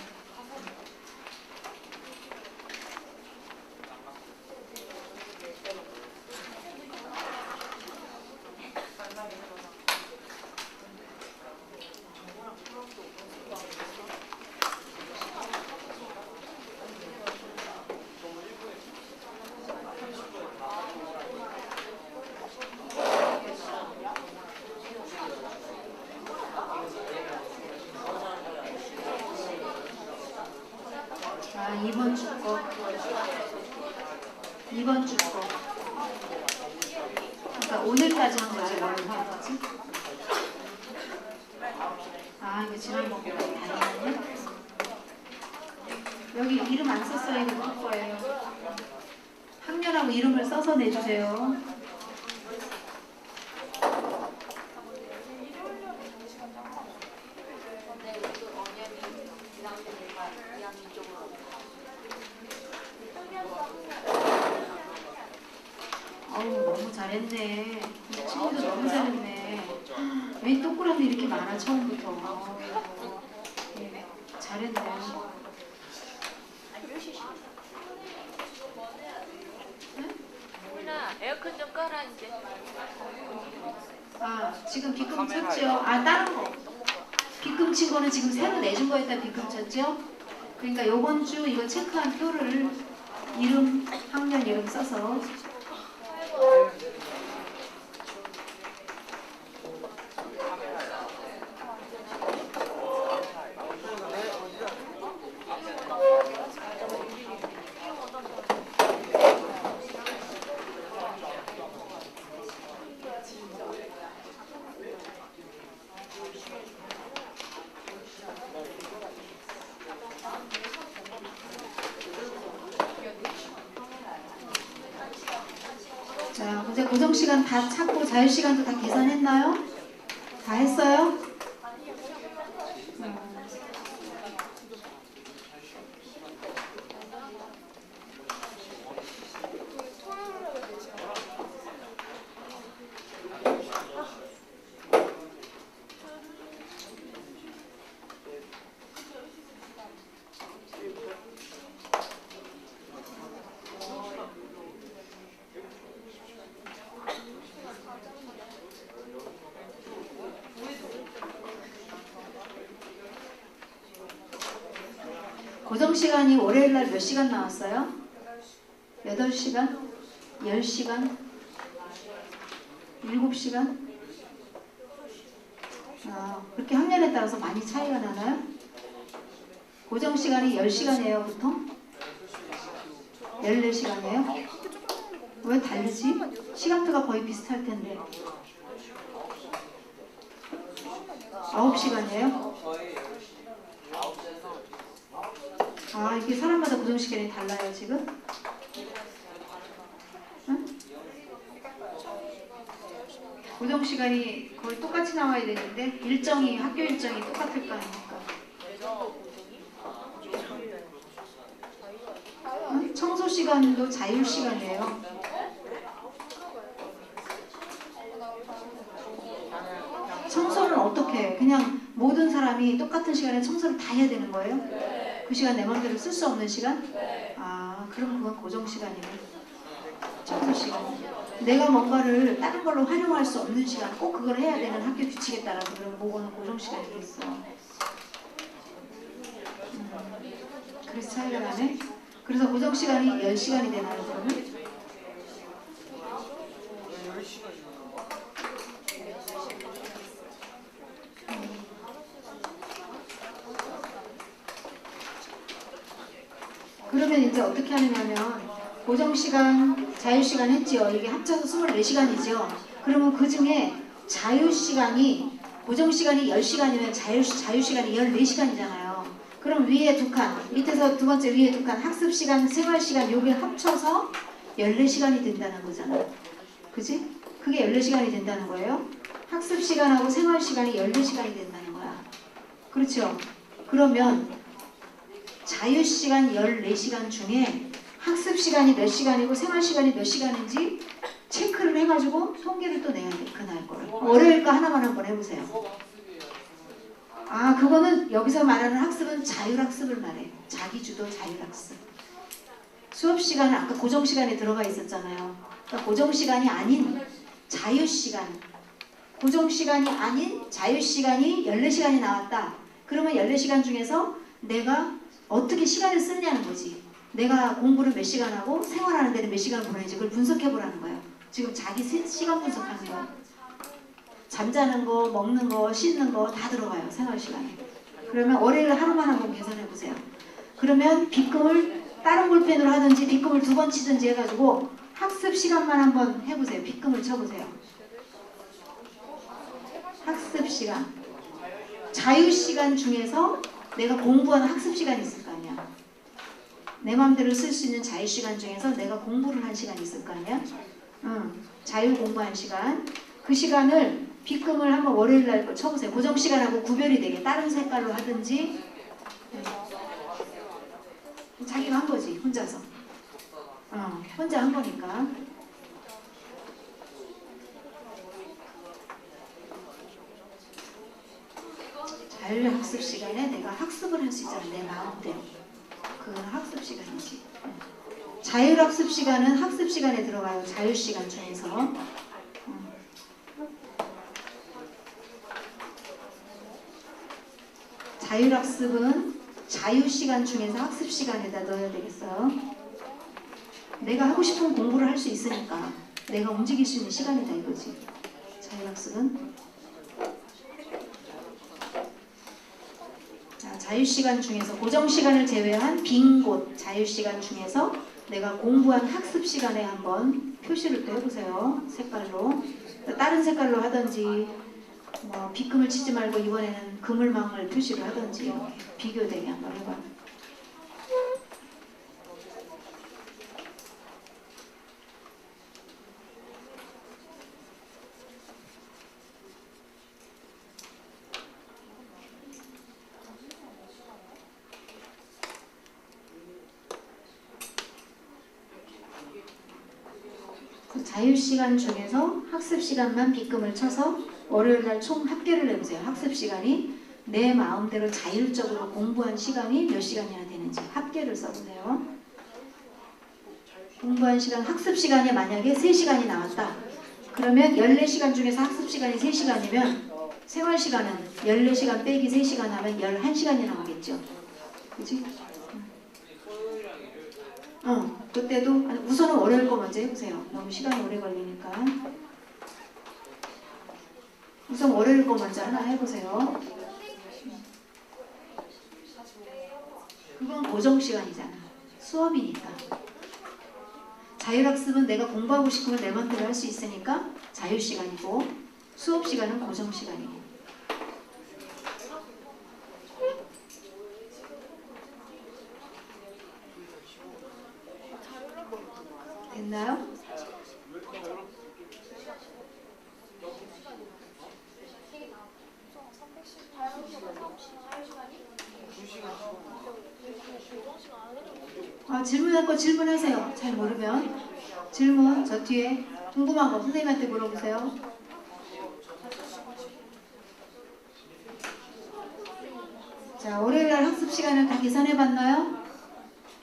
자, 2번 주 거. 2번 주 거. 그러니까 오늘까지 한 거지, 뭘 한 거지? 아, 이거 지난번보다 다르네. 여기 이름 안 썼어요. 이거 누구 거예요? 학년하고 이름을 써서 내주세요. 어우, 너무 잘했네. 친구도 너무 잘했네. 왜 동그라미 이렇게 많아, 처음부터. 네, 잘했네. 에어컨 좀 꺼라 이제. 아, 지금 빗금 쳤죠? 아, 다른 거. 빗금 친 거는 지금 새로 내준 거에다 빗금 쳤죠? 그러니까 요번 주 이거 체크한 표를 이름, 학년 이름 써서 자, 이제 고정시간 다 찾고 자유시간도 다 계산했나요? 다 했어요? 고정시간이 월요일날 몇 시간 나왔어요? 8시간? 10시간? 7시간? 그렇게 학년에 따라서 많이 차이가 나나요? 고정시간이 10시간이에요 보통? 14시간이에요? 왜 다르지? 시간표가 거의 비슷할 텐데 9시간이에요? 아, 이게 사람마다 고정시간이 달라요 지금? 응? 고정시간이 거의 똑같이 나와야 되는데 일정이 학교 일정이 똑같을 거 아닙니까? 응? 청소시간도 자율시간이에요. 청소는 어떻게 어떻게 그냥 모든 사람이 똑같은 시간에 청소를 다 해야 되는 거예요? 그 시간 내 마음대로 쓸 수 없는 시간? 아, 그럼 그건 고정 시간이네. 청소 시간. 내가 뭔가를 다른 걸로 활용할 수 없는 시간, 꼭 그걸 해야 되는 학교 규칙에 따라서 그러면 그거는 고정 시간이겠어. 그래서 차이가 나네. 그래서 고정 시간이 10시간이 되나요, 그러면? 그러면 이제 어떻게 하느냐면 고정시간, 자유시간 했지요. 이게 합쳐서 24시간이죠. 그러면 그 중에 자유시간이 고정시간이 10시간이면 자유시간이 14시간이잖아요. 그럼 위에 두 칸, 밑에서 두 번째 위에 두 칸, 학습시간, 생활시간 요게 합쳐서 14시간이 된다는 거잖아. 그지? 그게 14시간이 된다는 거예요. 학습시간하고 생활시간이 14시간이 된다는 거야. 그렇죠? 그러면 자유시간 14시간 중에 학습시간이 몇 시간이고 생활시간이 몇 시간인지 체크를 해가지고 통계를 또 내야 돼. 그날 거를. 월요일 거 하나만 한번 해보세요. 아, 그거는 여기서 말하는 학습은 자율학습을 말해. 자기주도 자율학습. 수업시간은 아까 고정시간에 들어가 있었잖아요. 그러니까 고정시간이 아닌 자유시간. 고정시간이 아닌 자유시간이 14시간이 나왔다. 그러면 14시간 중에서 내가 어떻게 시간을 쓰느냐는 거지. 내가 공부를 몇 시간 하고 생활하는 데는 몇 시간을 보내는지 그걸 분석해보라는 거예요. 지금 자기 시간 분석하는 거야. 잠자는 거, 먹는 거, 씻는 거 다 들어가요. 생활시간에. 그러면 월요일 하루만 한번 계산해보세요. 그러면 빗금을 다른 볼펜으로 하든지 빗금을 2번 치든지 해가지고 학습 시간만 한번 해보세요. 빗금을 쳐보세요. 학습 시간. 자유시간 중에서 내가 공부하는 학습 시간이 있을 거 아니야. 내 마음대로 쓸 수 있는 자유시간 중에서 내가 공부를 한 시간이 있을 거 아니야. 자유 공부한 시간. 그 시간을 빗금을 한번 월요일 날 거 쳐보세요. 고정 시간하고 구별이 되게 다른 색깔로 하든지. 자기가 한 거지. 혼자서. 혼자 한 거니까. 자율학습 시간에 내가 학습을 할 수 있잖아. 내 마음대로. 그건 학습 시간이지. 자율학습 시간은 학습 시간에 들어가요. 자유시간 중에서. 자율학습은 자유시간 중에서 학습 시간에다 넣어야 되겠어요. 내가 하고 싶은 공부를 할 수 있으니까 내가 움직일 수 있는 시간이다 이거지. 자율학습은. 자, 자유시간 중에서 고정시간을 제외한 빈 곳 자유시간 중에서 내가 공부한 학습 시간에 한번 표시를 또 해보세요. 색깔로. 다른 색깔로 하든지 뭐 빗금을 치지 말고 이번에는 그물망을 표시를 하든지 이렇게 비교되게 한번 해봐. 그 자유시간 중에서 학습시간만 빗금을 쳐서 월요일날 총 합계를 해보세요. 학습시간이 내 마음대로 자율적으로 공부한 시간이 몇 시간이나 되는지 합계를 써보세요. 공부한 시간, 학습시간이 만약에 3시간이 나왔다. 그러면 14시간 중에서 학습시간이 3시간이면 생활시간은 14시간 빼기 3시간 하면 11시간이 나오겠죠. 그치? 그때도 우선은 월요일 거 먼저 해보세요. 너무 시간이 오래 걸리니까. 우선 월요일 거 먼저 하나 해보세요. 그건 고정시간이잖아. 수업이니까. 자율학습은 내가 공부하고 싶으면 내 맘대로 할 수 있으니까 자유시간이고 수업시간은 고정시간이고. 됐나요? 질문할 거 질문하세요. 잘 모르면 질문 저 뒤에 궁금한 거 선생님한테 물어보세요. 자, 월요일날 학습 시간을 다 계산해 봤나요?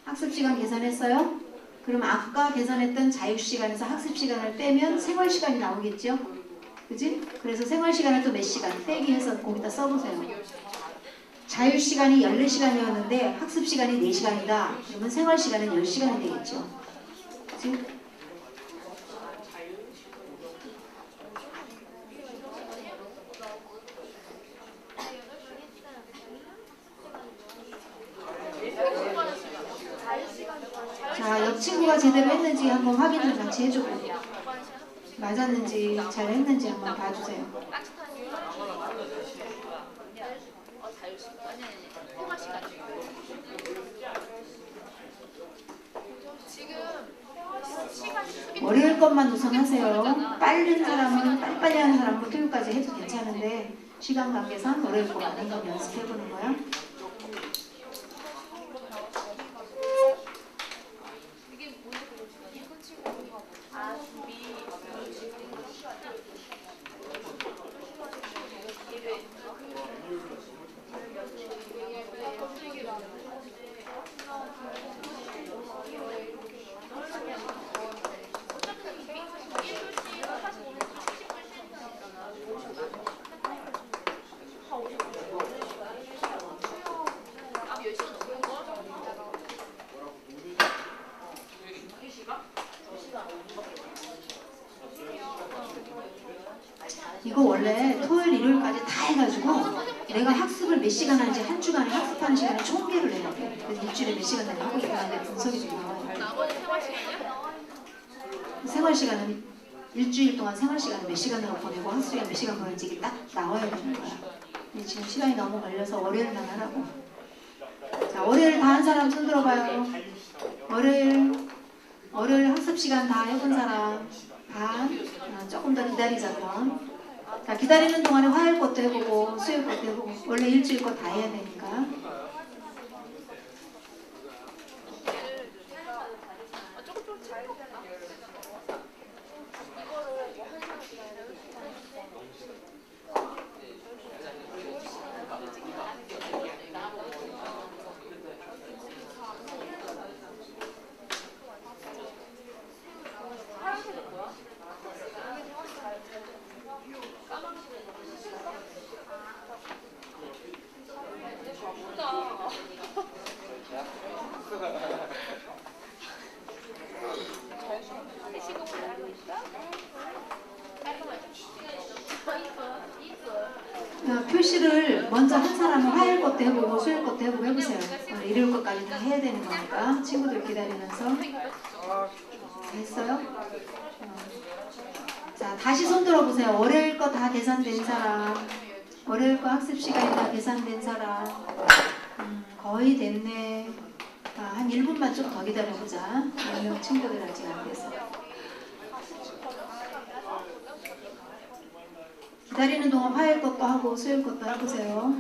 학습 시간 계산했어요? 그럼 아까 계산했던 자유 시간에서 학습 시간을 빼면 생활 시간이 나오겠죠? 그지? 그래서 생활 시간을 또 몇 시간 빼기 해서 거기다 써보세요. 자유 시간이 14시간이었는데 학습 시간이 4시간이다. 그러면 생활 시간은 10시간이 되겠죠. 그지? 자, 옆 친구가 제대로 했는지 한번 확인 좀 같이 해주고 맞았는지 잘 했는지 한번 봐주세요. 월요일 것만 우선 하세요. 빠른 사람은 빨리빨리 하는 사람은 토요일까지 해도 괜찮은데 시간 관계상 월요일 것만 한번 연습해보는 거야. 이거 원래 토요일, 일요일까지 다 해가지고 내가 학습을 몇 시간 하는지 한 주간에 학습하는 시간을 총계를 내야 돼. 그래서 일주일에 몇 시간 내가 하고 있다는데 분석이 좀 나와요. 생활 시간은 일주일 동안 생활 시간을 몇 시간으로 보내고 학습 시간 몇 시간 보내는지 이게 딱 나와야 되는 거야. 근데 지금 시간이 너무 걸려서 월요일만 하라고. 자, 월요일 다 한 사람 손 들어봐요. 월요일 학습 시간 다 해본 사람 반. 조금 더 기다리자 그럼. 자, 기다리는 동안에 화요일 것도 해보고 수요일 것도 해보고 원래 일주일 것 다 해야 되니까. 표시를 먼저 한 사람은 화요일 것도 해보고 수요일 것도 해보고 해보세요. 일요일 것까지 다 해야 되는 거니까 친구들 기다리면서. 됐어요? 자, 다시 손 들어보세요. 월요일 거 다 계산된 사람, 월요일 거 학습 시간이 다 계산된 사람. 거의 됐네. 한 1분만 좀 더 기다려보자. 몇명 친구들 아직 안 돼서. 기다리는 동안 화요일 것도 하고 수요일 것도 해보세요.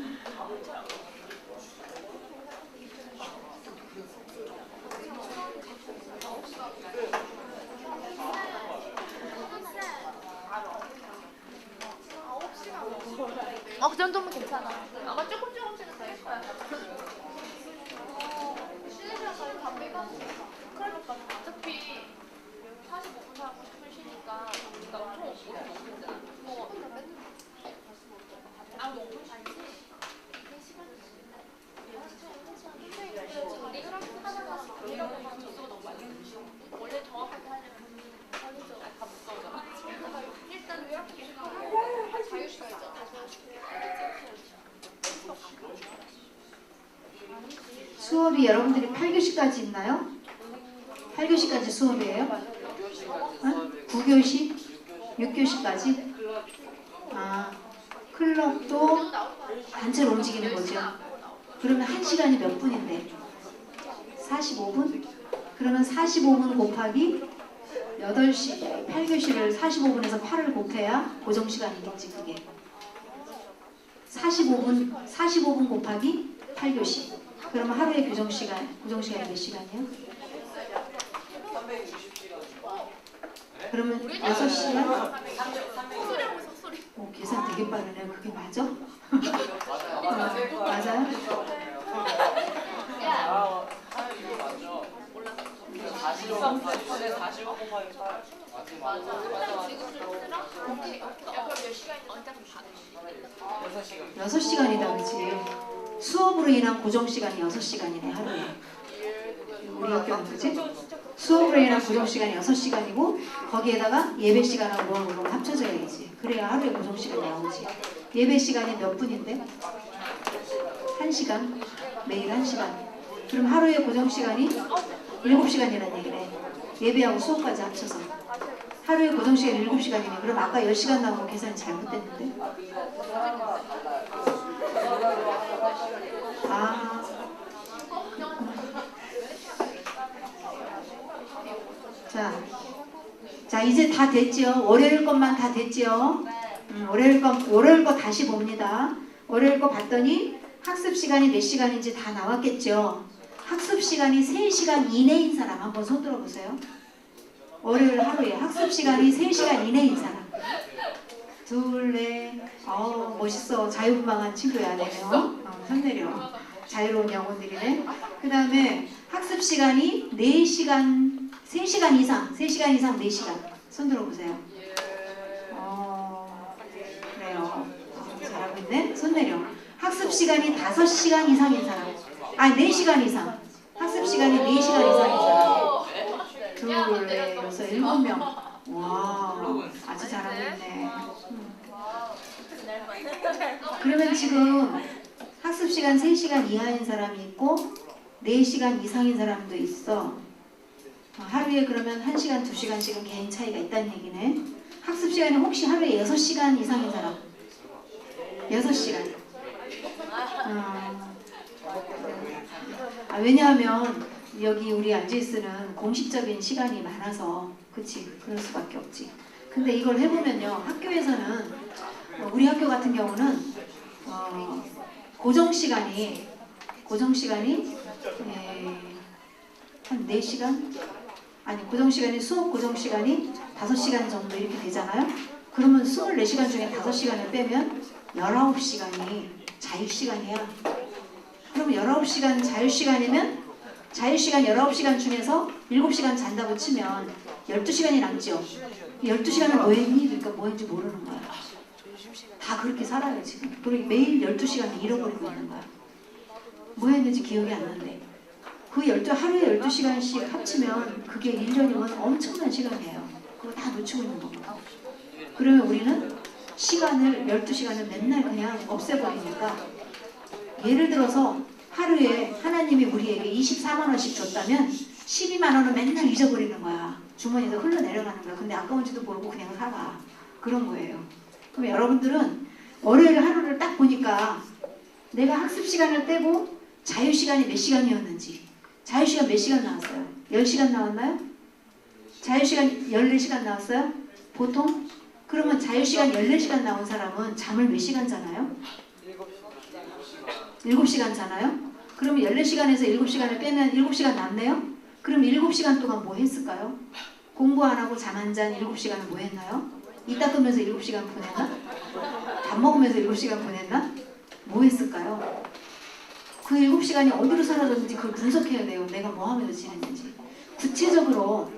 그 정도면 괜찮아. 아마 조금씩은 될 거야. 쉬는 시간까지 다 빼가지고. 그러니까 어차피 45분 하고 10분 쉬니까 우리가 총 5분 넘는다. 뭐 아, 5분 아니지? 원래 정확하게 하려면 다 묶어져. 일단 왜 이렇게 자유시간 있잖아. 수업이 여러분들이 8교시까지 있나요? 8교시까지 수업이에요? 어? 9교시? 6교시까지? 클럽도 단체로 움직이는 거죠. 그러면 1시간이 몇 분인데? 45분? 그러면 45분 곱하기 8시, 8교시를 45분에서 8을 곱해야 고정시간이겠지, 그게. 45분 곱하기 8교시. 그러면 하루의 고정시간이 몇 시간이요? 그러면 6시간? 오, 계산 되게 빠르네. 그게 맞아? 맞아요? 맞아. 근데 지금 들으라 그럼 몇 시간인지 어차피 다 6시간이다, 그치? 수업으로 인한 고정시간이 6시간이네, 하루에. 우리 학교는 그치? 수업으로 인한 고정시간이 6시간이고 거기에다가 예배시간하고 뭐하고 합쳐져야지. 그래야 하루에 고정시간이 나오지. 예배시간이 몇 분인데? 1시간? 매일 1시간. 그럼 하루에 고정시간이 7시간이라는 얘기네. 예배하고 수업까지 합쳐서. 하루에 고정시간이 7시간이네. 그럼 아까 10시간 나온 거 계산이 잘못됐는데? 아. 자 이제 다 됐지요. 월요일 것만 다 됐지요. 월요일 거 다시 봅니다. 월요일 거 봤더니 학습 시간이 몇 시간인지 다 나왔겠죠. 학습 시간이 3시간 이내인 사람 한번 손 들어보세요. 월요일 하루에 학습 시간이 3시간 이내인 사람. 둘, 넷. 멋있어. 자유분방한 친구야, 내면. 손 내려. 자유로운 영혼들이네. 그 다음에 학습 시간이 4시간, 3시간 이상, 3시간 이상 4시간. 손 들어보세요. 그래요. 잘하고 있네. 손 내려. 학습 시간이 5시간 이상인 사람. 아니, 4시간 이상. 학습 시간이 4시간 이상인 사람. 둘, 넷, 여섯, 7명. 와, 아주 잘하고 있네. 그러면 지금 학습 시간 3시간 이하인 사람이 있고 4시간 이상인 사람도 있어. 하루에 그러면 1시간, 2시간씩은 개인 차이가 있다는 얘기네. 학습 시간이 혹시 하루에 6시간 이상인 사람? 6시간. 왜냐하면 여기 우리 앉아있으는 공식적인 시간이 많아서 그치? 그럴 수밖에 없지. 근데 이걸 해보면요. 학교에서는 우리 학교 같은 경우는 고정시간이 한 4시간? 아니 고정시간이 수업 고정시간이 5시간 정도 이렇게 되잖아요. 그러면 24시간 중에 5시간을 빼면 19시간이 자유시간이야. 그럼 19시간 자유시간이면 자유시간 19시간 중에서 7시간 잔다고 치면 12시간이 남죠. 12시간을 뭐 했니? 그러니까 뭐 했는지 모르는 거야. 다 그렇게 살아요 지금. 그리고 매일 12시간을 잃어버리고 있는 거야. 뭐 했는지 기억이 안 난대. 그 하루에 12시간씩 합치면 그게 1년이면 엄청난 시간이에요. 그거 다 놓치고 있는 겁니다. 그러면 우리는 시간을 12시간을 맨날 그냥 없애버리니까 예를 들어서 하루에 하나님이 우리에게 24만 원씩 줬다면 12만 원은 맨날 잊어버리는 거야. 주머니에서 흘러내려가는 거야. 근데 아까운지도 모르고 그냥 살아. 그런 거예요. 그럼 여러분들은 월요일 하루를 딱 보니까 내가 학습 시간을 떼고 자유시간이 몇 시간이었는지 자유시간 몇 시간 나왔어요? 10시간 나왔나요? 자유시간 14시간 나왔어요? 보통? 그러면 자유시간 14시간 나온 사람은 잠을 몇 시간 자나요? 7시간 자나요? 그러면 14시간에서 7시간을 빼면 7시간 남네요? 그럼 7시간 동안 뭐 했을까요? 공부 안 하고 잠 안 잔 7시간은 뭐 했나요? 이닦으면서 7시간 보냈나? 밥 먹으면서 7시간 보냈나? 뭐 했을까요? 그 7시간이 어디로 사라졌는지 그걸 분석해야 돼요. 내가 뭐 하면서 지냈는지. 구체적으로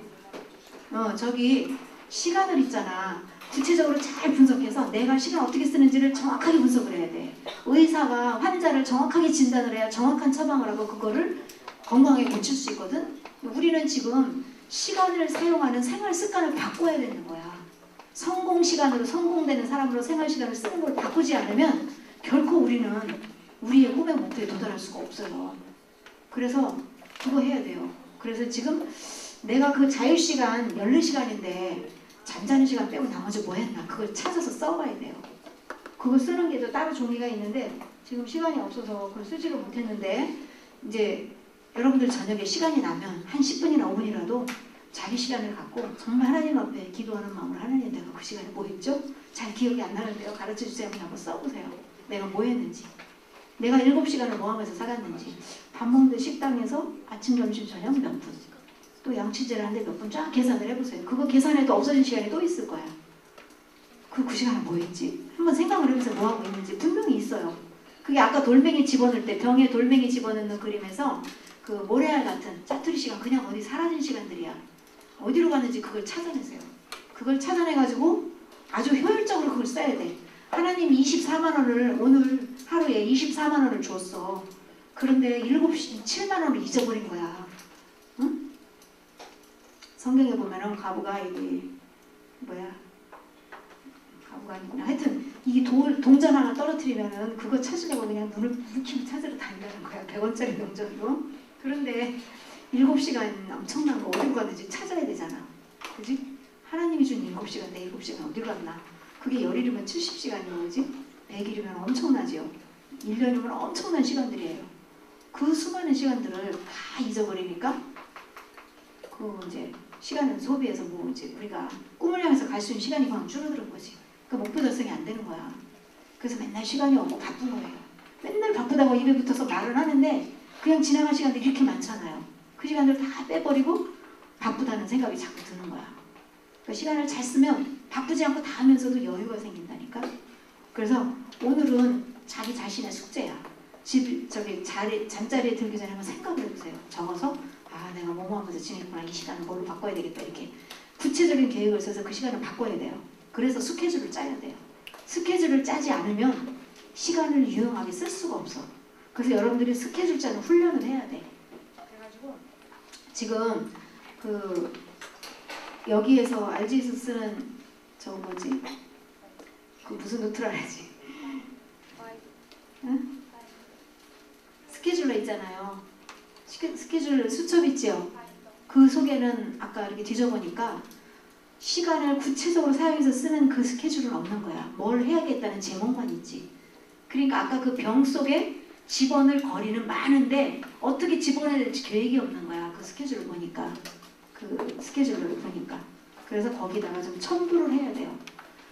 저기 시간을 있잖아. 구체적으로 잘 분석해서 내가 시간 어떻게 쓰는지를 정확하게 분석을 해야 돼. 의사가 환자를 정확하게 진단을 해야 정확한 처방을 하고 그거를 건강하게 고칠 수 있거든. 우리는 지금 시간을 사용하는 생활 습관을 바꿔야 되는 거야. 성공 시간으로 성공되는 사람으로 생활 시간을 쓰는 걸 바꾸지 않으면 결코 우리는 우리의 꿈의 목표에 도달할 수가 없어요. 그래서 그거 해야 돼요. 그래서 지금 내가 그 자유시간 14시간인데 잠자는 시간 빼고 나머지 뭐 했나 그걸 찾아서 써봐야 돼요. 그거 쓰는 게 또 따로 종이가 있는데 지금 시간이 없어서 그걸 쓰지를 못했는데 이제 여러분들 저녁에 시간이 나면 한 10분이나 5분이라도 자기 시간을 갖고 정말 하나님 앞에 기도하는 마음으로 하나님 내가 그 시간에 뭐 했죠? 잘 기억이 안 나는데요. 가르쳐주세요. 한번 써보세요. 내가 뭐 했는지. 내가 7시간을 뭐 하면서 살았는지. 밥 먹는 식당에서 아침, 점심, 저녁 몇 분. 또 양치질을 하는데 몇 분 쫙 계산을 해보세요. 그거 계산해도 없어진 시간이 또 있을 거야. 그 시간에 뭐 했지? 한번 생각을 해보세요. 뭐 하고 있는지. 분명히 있어요. 그게 아까 돌멩이 집어넣을 때 병에 돌멩이 집어넣는 그림에서 그 모래알 같은 짜투리 시간 그냥 어디 사라진 시간들이야. 어디로 가는지 그걸 찾아내세요. 그걸 찾아내가지고 아주 효율적으로 그걸 써야 돼. 하나님이 24만 원을 오늘 하루에 24만 원을 줬어. 그런데 7만 원을 잊어버린 거야. 응? 성경에 보면은 과부가 이게 과부가 아니구나. 하여튼 이게 동전 하나 떨어뜨리면은 그거 찾으려고 그냥 눈을 부르키고 찾으러 다닌다는 거야. 100원짜리 동전으로. 그런데 7시간 엄청난 거 어디로 갔는지 찾아야 되잖아. 그지? 하나님이 준 7시간, 내 7시간 어디로 갔나? 그게 10일이면 70시간인 거지? 100일이면 엄청나지요. 1년이면 엄청난 시간들이에요. 그 수많은 시간들을 다 잊어버리니까 그 이제 시간을 소비해서 뭐 이제 우리가 꿈을 향해서 갈 수 있는 시간이 그냥 줄어드는 거지. 그러니까 목표 달성이 안 되는 거야. 그래서 맨날 시간이 없고 바쁜 거예요. 맨날 바쁘다고 입에 붙어서 말을 하는데 그냥 지나갈 시간들이 이렇게 많잖아요. 그 시간들 다 빼버리고 바쁘다는 생각이 자꾸 드는 거야. 그러니까 시간을 잘 쓰면 바쁘지 않고 다 하면서도 여유가 생긴다니까. 그래서 오늘은 자기 자신의 숙제야. 잠자리에 들기 전에 한번 생각을 해보세요. 적어서 내가 뭐뭐 하면서 지냈구나. 이 시간을 뭘로 바꿔야 되겠다. 이렇게 구체적인 계획을 써서 그 시간을 바꿔야 돼요. 그래서 스케줄을 짜야 돼요. 스케줄을 짜지 않으면 시간을 유용하게 쓸 수가 없어. 그래서 여러분들이 스케줄 짜는 훈련을 해야 돼. 그래가지고 지금 여기에서 RG에서 쓰는 저거 뭐지? 그 무슨 노트라 해야지? 응? 스케줄러 있잖아요. 스케줄 수첩 있지요? 그 속에는 아까 이렇게 뒤져보니까 시간을 구체적으로 사용해서 쓰는 그 스케줄은 없는 거야. 뭘 해야겠다는 제목만 있지. 그러니까 아까 그 병 속에 집어넣을 거리는 많은데 어떻게 집어넣어야 될지 계획이 없는 거야. 그 스케줄을 보니까. 그 스케줄을 보니까. 그래서 거기다가 좀 첨부를 해야 돼요.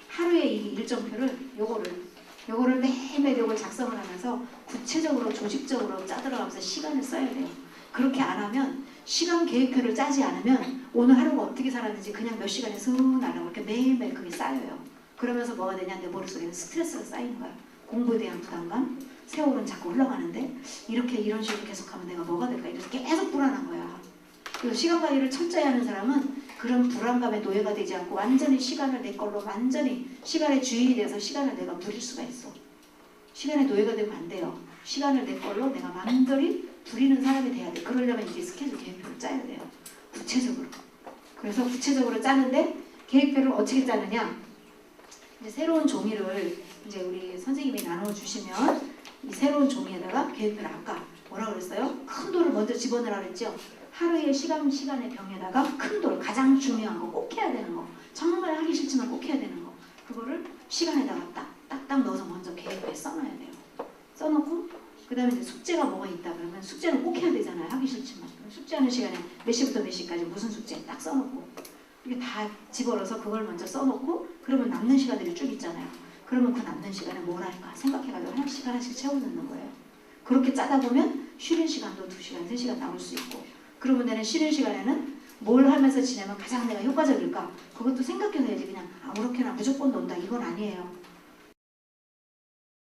하루에 이 일정표를 요거를 매일매일 요걸 작성을 하면서 구체적으로 조직적으로 짜들어가면서 시간을 써야 돼요. 그렇게 안 하면 시간 계획표를 짜지 않으면 오늘 하루가 어떻게 살았는지 그냥 몇 시간에 쓱 나가고 이렇게 매일매일 그게 쌓여요. 그러면서 뭐가 되냐? 내 머릿속에는 스트레스가 쌓이는 거야. 공부에 대한 부담감, 세월은 자꾸 흘러가는데 이런 식으로 계속하면 내가 뭐가 될까? 이래서 계속 불안한 거야. 그래서 시간 관리를 철저히 하는 사람은 그런 불안감에 노예가 되지 않고 완전히 시간을 내 걸로 완전히 시간의 주인이 돼서 시간을 내가 누릴 수가 있어. 시간에 노예가 되면 안 돼요. 시간을 내 걸로 내가 마음대로 부리는 사람이 돼야 돼. 그러려면 이제 스케줄 계획표를 짜야 돼요. 구체적으로. 그래서 구체적으로 짜는데 계획표를 어떻게 짜느냐? 이제 새로운 종이를 이제 우리 선생님이 나눠주시면 이 새로운 종이에다가 계획표를 아까 뭐라 그랬어요? 큰 돌을 먼저 집어넣으라 그랬죠? 하루의 시간의 병에다가 큰 돌, 가장 중요한 거, 꼭 해야 되는 거, 정말 하기 싫지만 꼭 해야 되는 거, 그거를 시간에다가 딱딱 넣어서 먼저 계획표에 써놔야 돼요. 써놓고 그 다음에 이제 숙제가 뭐가 있다 그러면 숙제는 꼭 해야 되잖아요. 하기 싫지만. 숙제하는 시간에 몇 시부터 몇 시까지 무슨 숙제 딱 써놓고 이게 다 집어넣어서 그걸 먼저 써놓고 그러면 남는 시간들이 쭉 있잖아요. 그러면 그 남는 시간에 뭘 할까 생각해가지고 하나씩 채워넣는 거예요. 그렇게 짜다 보면 쉬는 시간도 2시간, 3시간 나올 수 있고 그러면 내는 쉬는 시간에는 뭘 하면서 지내면 가장 내가 효과적일까? 그것도 생각해서 해야지 그냥 아무렇게나 무조건 논다 이건 아니에요.